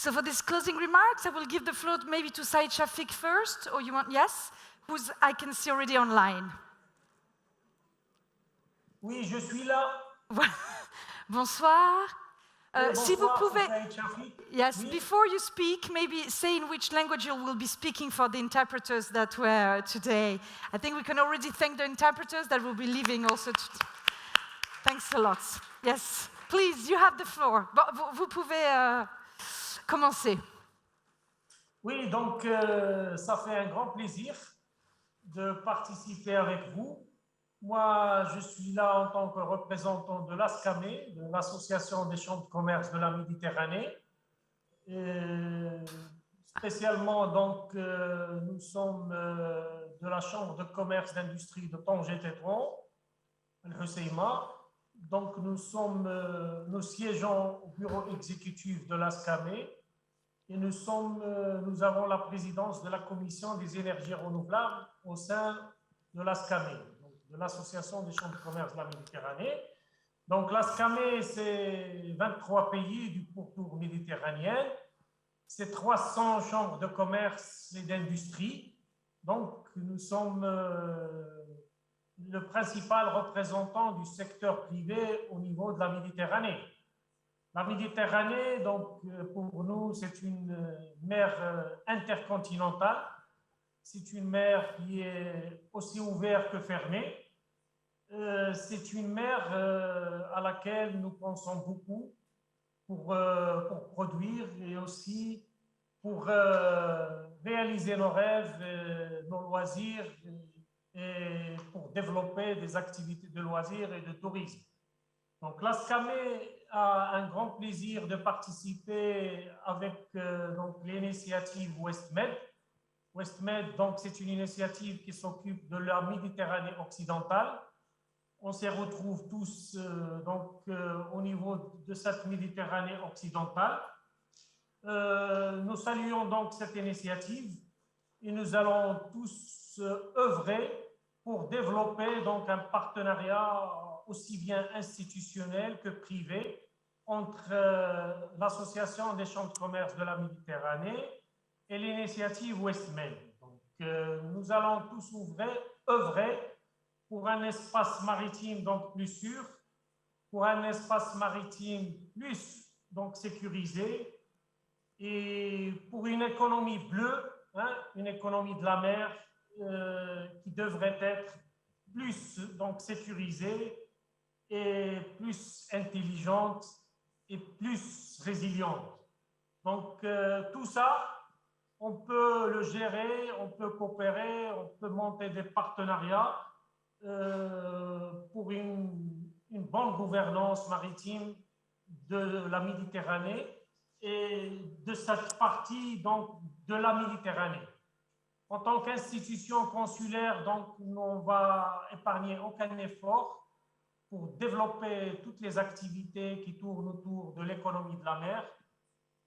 So for these closing remarks, I will give the floor maybe to Saïd Chakif first, or you want, yes? Who's I can see already online. Oui, je suis là. Bonsoir. Bonsoir, si vous pouvez, yes, oui. Before you speak, maybe say in which language you will be speaking for the interpreters that were today. I think we can already thank the interpreters that will be leaving also. Thanks a lot. Yes, please, you have the floor. Vous pouvez commencer. Oui, donc ça fait un grand plaisir de participer avec vous. Moi, je suis là en tant que représentant de l'ASCAME, de l'Association des chambres de commerce de la Méditerranée. Et spécialement, donc, nous sommes de la Chambre de commerce d'industrie de Tanger-Tétouan, Al-Husseima. Donc, nous siégeons au bureau exécutif de l'ASCAME et nous avons la présidence de la Commission des énergies renouvelables au sein de l'ASCAME, de l'Association des chambres de commerce de la Méditerranée. Donc, l'ASCAME, c'est 23 pays du pourtour méditerranéen, c'est 300 chambres de commerce et d'industrie. Donc, nous sommes le principal représentant du secteur privé au niveau de la Méditerranée. La Méditerranée, donc, pour nous, c'est une mer intercontinentale. C'est une mer qui est aussi ouverte que fermée. C'est une mer à laquelle nous pensons beaucoup pour produire et aussi pour réaliser nos rêves, nos loisirs et pour développer des activités de loisirs et de tourisme. Donc, l'ASCAME a un grand plaisir de participer avec l'initiative WestMED. WestMED, donc, c'est une initiative qui s'occupe de la Méditerranée occidentale. On se retrouve tous au niveau de cette Méditerranée occidentale. Nous saluons donc cette initiative et nous allons tous œuvrer pour développer donc un partenariat aussi bien institutionnel que privé entre l'Association des chambres de commerce de la Méditerranée et l'initiative WestMED. Donc, nous allons tous œuvrer pour un espace maritime donc plus sûr, pour un espace maritime plus donc sécurisé et pour une économie bleue, une économie de la mer qui devrait être plus donc sécurisée et plus intelligente et plus résiliente. Donc tout ça, on peut le gérer, on peut coopérer, on peut monter des partenariats pour une bonne gouvernance maritime de la Méditerranée et de cette partie donc, de la Méditerranée. En tant qu'institution consulaire, donc, on va épargner aucun effort pour développer toutes les activités qui tournent autour de l'économie de la mer.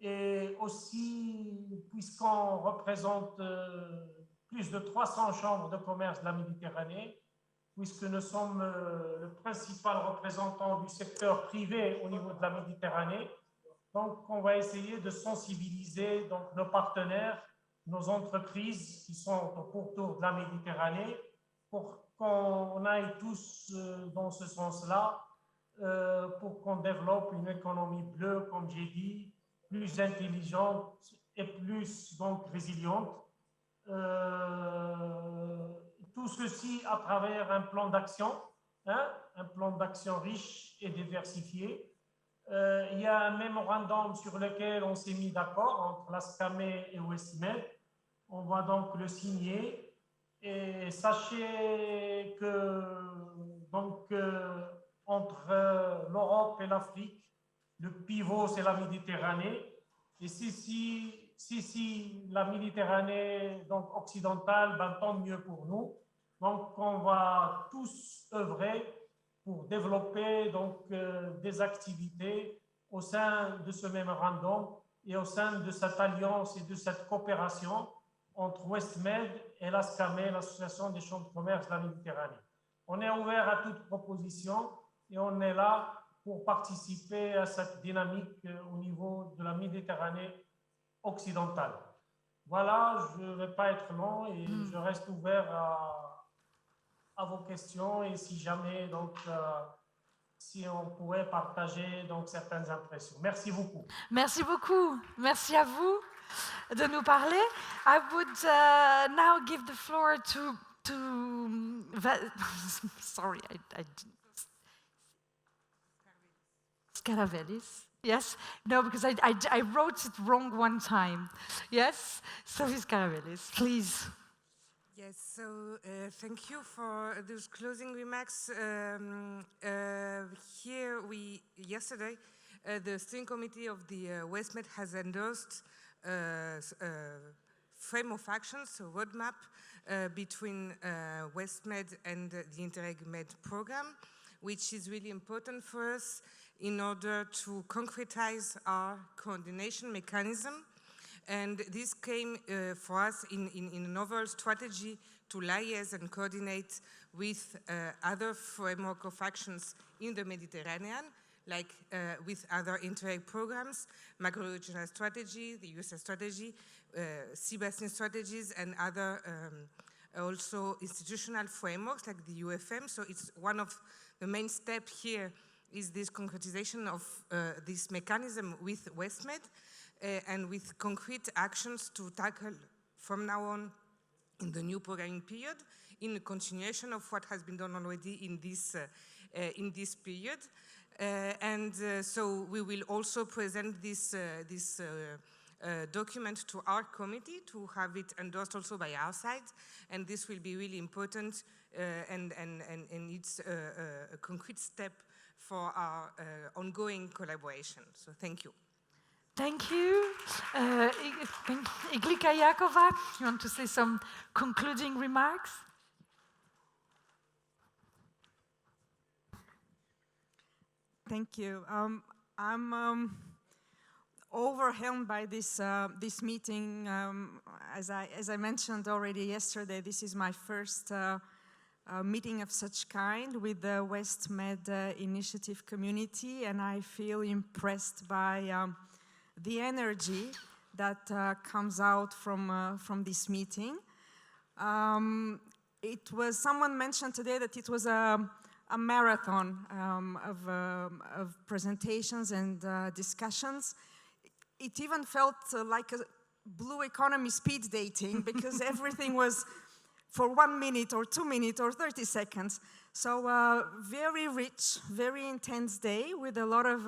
Et aussi, puisqu'on représente plus de 300 chambres de commerce de la Méditerranée, puisque nous sommes le principal représentant du secteur privé au niveau de la Méditerranée, donc on va essayer de sensibiliser donc, nos partenaires, nos entreprises qui sont au pourtour de la Méditerranée, pour qu'on aille tous dans ce sens-là, pour qu'on développe une économie bleue, comme j'ai dit, plus intelligente et plus donc résiliente. Tout ceci à travers un plan d'action, un plan d'action riche et diversifié. Il y a un mémorandum sur lequel on s'est mis d'accord entre l'ASCAME et WestMED. On va donc le signer. Et sachez que donc, entre l'Europe et l'Afrique, le pivot, c'est la Méditerranée. Et si la Méditerranée donc, occidentale, ben, tant mieux pour nous. Donc, on va tous œuvrer pour développer donc, des activités au sein de ce mémorandum et au sein de cette alliance et de cette coopération entre WestMED et l'ASCAME, l'Association des chambres de commerce de la Méditerranée. On est ouvert à toute proposition et on est là pour participer à cette dynamique au niveau de la Méditerranée occidentale. Voilà, je ne vais pas être long et je reste ouvert à vos questions et si jamais, donc, si on pourrait partager donc, certaines impressions. Merci beaucoup. Merci beaucoup. Merci à vous de nous parler. I would now give the floor to sorry, I Scarveles. Yes? No, because I wrote it wrong one time. Yes? Sophie Scarveles, please. Yes, so thank you for those closing remarks. Yesterday, the steering committee of the WestMED has endorsed a frame of actions, a roadmap between WestMED and the Interreg Med program, which is really important for us in order to concretize our coordination mechanism. And this came for us in an overall strategy to liaise and coordinate with other framework of actions in the Mediterranean, like with other Interreg programs, macro-regional strategy, the USA strategy, Sea Basin strategies, and other also institutional frameworks like the UFM. So it's one of the main steps here is this concretization of this mechanism with WestMED. And with concrete actions to tackle from now on in the new programming period, in the continuation of what has been done already in this period. So we will also present this document to our committee to have it endorsed also by our side, and this will be really important and it's a concrete step for our ongoing collaboration. So thank you. Thank you. Iglika, Yakova, you want to say some concluding remarks? Thank you. I'm overwhelmed by this meeting. As I mentioned already yesterday, this is my first meeting of such kind with the WestMED initiative community, and I feel impressed by the energy that comes out from this meeting. Someone mentioned today that it was a marathon of presentations and discussions. It even felt like a blue economy speed dating because everything was for 1 minute or 2 minutes or 30 seconds. So very rich, very intense day with a lot of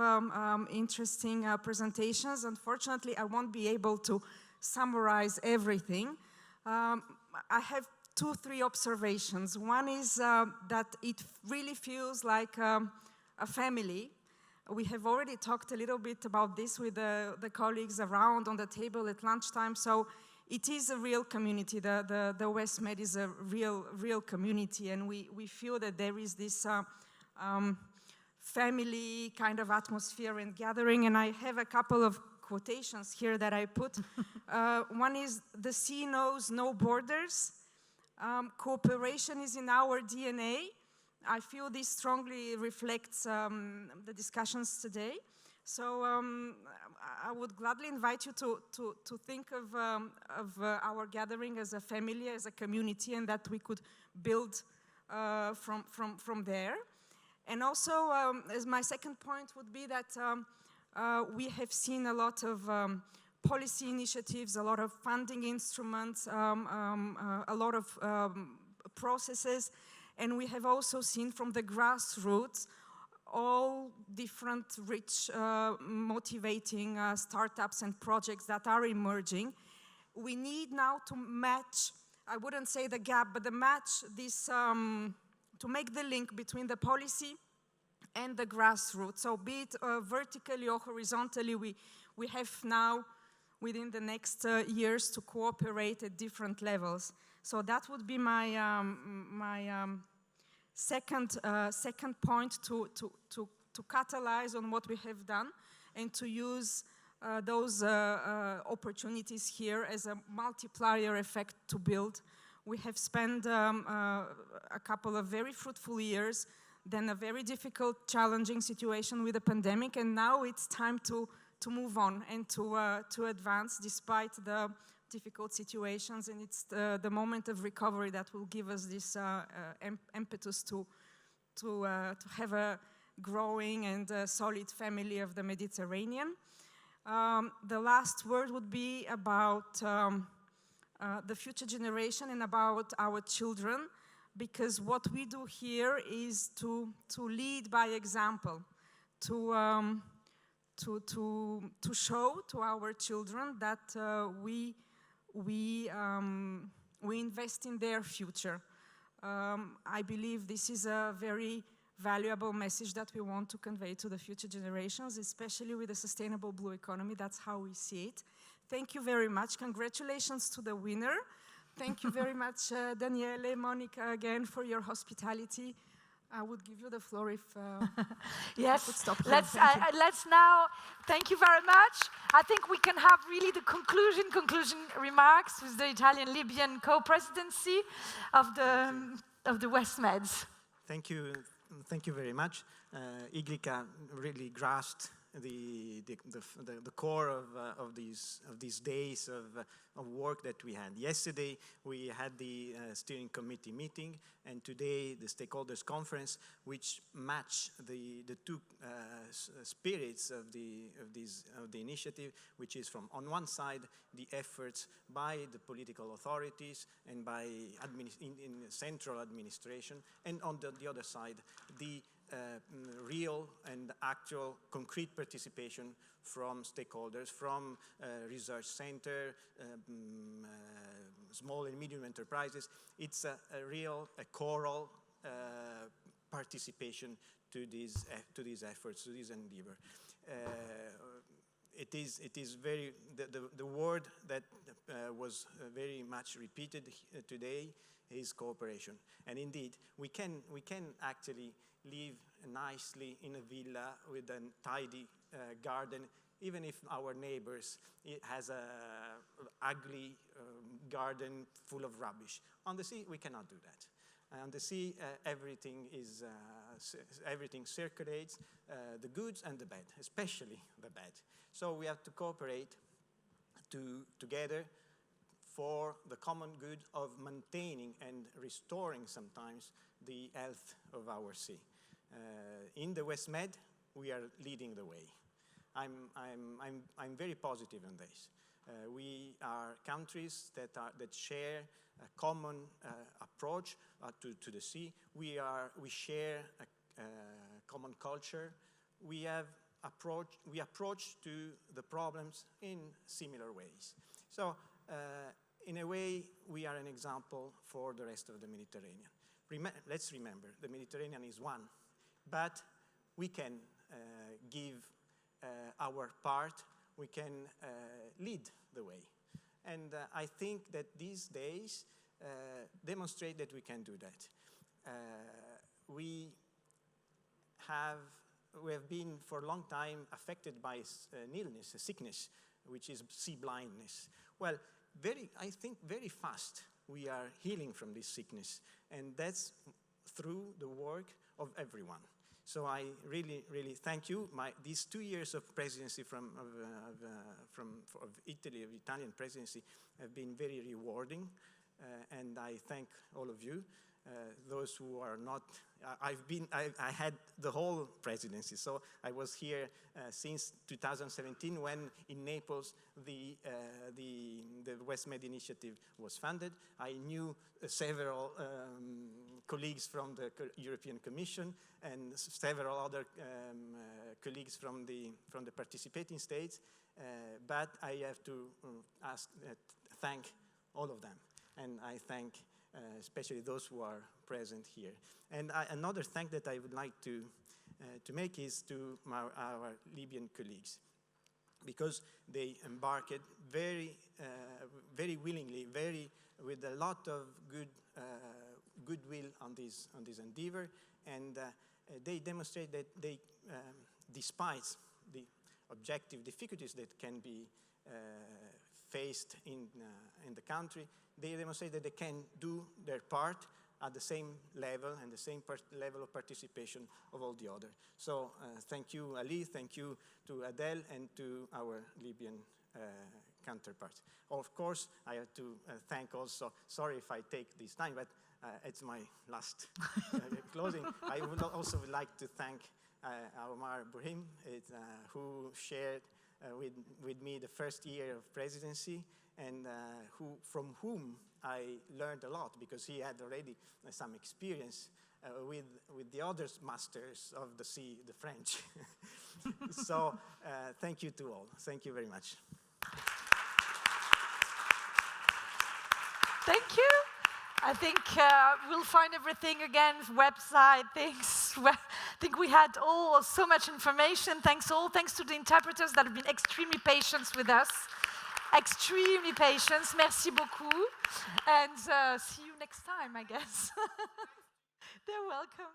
interesting presentations. Unfortunately, I won't be able to summarize everything. I have 2-3 observations. One is that it really feels like a family. We have already talked a little bit about this with the colleagues around on the table at lunchtime. So it is a real community. The WestMED is a real community, and we feel that there is this family kind of atmosphere and gathering. And I have a couple of quotations here that I put. One is, "The sea knows no borders. Cooperation is in our DNA." I feel this strongly reflects the discussions today. So I would gladly invite you to think of our gathering as a family, as a community, and that we could build from there. And also, as my second point would be that we have seen a lot of policy initiatives, a lot of funding instruments, a lot of processes, and we have also seen from the grassroots all different rich, motivating startups and projects that are emerging. We need now to match, I wouldn't say the gap, but to match this, to make the link between the policy and the grassroots. So be it vertically or horizontally, we have now, within the next years, to cooperate at different levels. So that would be my second point to catalyze on what we have done and to use those opportunities here as a multiplier effect to build. We have spent a couple of very fruitful years, then a very difficult, challenging situation with the pandemic, and now it's time to move on and to advance despite the difficult situations. And it's the moment of recovery that will give us this impetus to have a growing and solid family of the Mediterranean. The last word would be about the future generation and about our children, because what we do here is to lead by example, to show to our children that we invest in their future. I believe this is a very valuable message that we want to convey to the future generations, especially with the sustainable blue economy. That's how we see it. Thank you very much. Congratulations to the winner. Thank you very much, Daniele, Monica, again, for your hospitality. I would give you the floor if yes. would stop here. Let's now, thank you very much. I think we can have really the conclusion remarks with the Italian-Libyan co-presidency of the WestMED. Thank you very much. Iglika really grasped the core of these days of work that we had. Yesterday we had the steering committee meeting, and today the stakeholders conference, which match the two spirits of the initiative, which is from on one side the efforts by the political authorities and by in central administration, and on the other side the real and actual concrete participation from stakeholders, from research center, small and medium enterprises. It's a choral participation to these efforts, to this endeavor. It is very, the word that was very much repeated today is cooperation. And indeed, we can actually live nicely in a villa with a tidy garden, even if our neighbors has a ugly garden full of rubbish. On the sea, we cannot do that. On the sea, everything circulates, the goods and the bad, especially the bad. So we have to cooperate together for the common good of maintaining and restoring sometimes the health of our sea. In the WestMED, we are leading the way. I'm very positive on this. We are countries that share a common approach to the sea. We share a common culture. We approach to the problems in similar ways. So, in a way, we are an example for the rest of the Mediterranean. Let's remember, the Mediterranean is one, but we can give our part, we can lead the way. And I think that these days demonstrate that we can do that. We have been for a long time affected by an illness, a sickness, which is sea blindness. Well, I think very fast we are healing from this sickness, and that's through the work of everyone. So I really, really thank you. These 2 years of presidency of Italy, of Italian presidency, have been very rewarding, and I thank all of you. Those who are not, I had the whole presidency, so I was here since 2017 when in Naples the WestMED initiative was funded. I knew several colleagues from the European Commission and several other colleagues from the participating states, but I have to thank all of them, and I thank especially those who are present here. And another thank that I would like to make is to our Libyan colleagues, because they embarked very willingly, with a lot of goodwill on this endeavor, and they demonstrate that they, despite the objective difficulties that can be faced in the country, they demonstrate that they can do their part at the same level and the same level of participation of all the others. So thank you, Ali, thank you to Adele and to our Libyan counterparts. Of course, I have to thank also, sorry if I take this time, but it's my last closing. I would also like to thank Omar Brahim, who shared with me the first year of presidency, and from whom I learned a lot, because he had already some experience with the other masters of the sea, the French. So thank you to all. Thank you very much. Thank you. I think we'll find everything again, website, things. I think we had so much information. Thanks to the interpreters that have been extremely patient with us. Extremely patient. Merci beaucoup. And see you next time, I guess. They're welcome.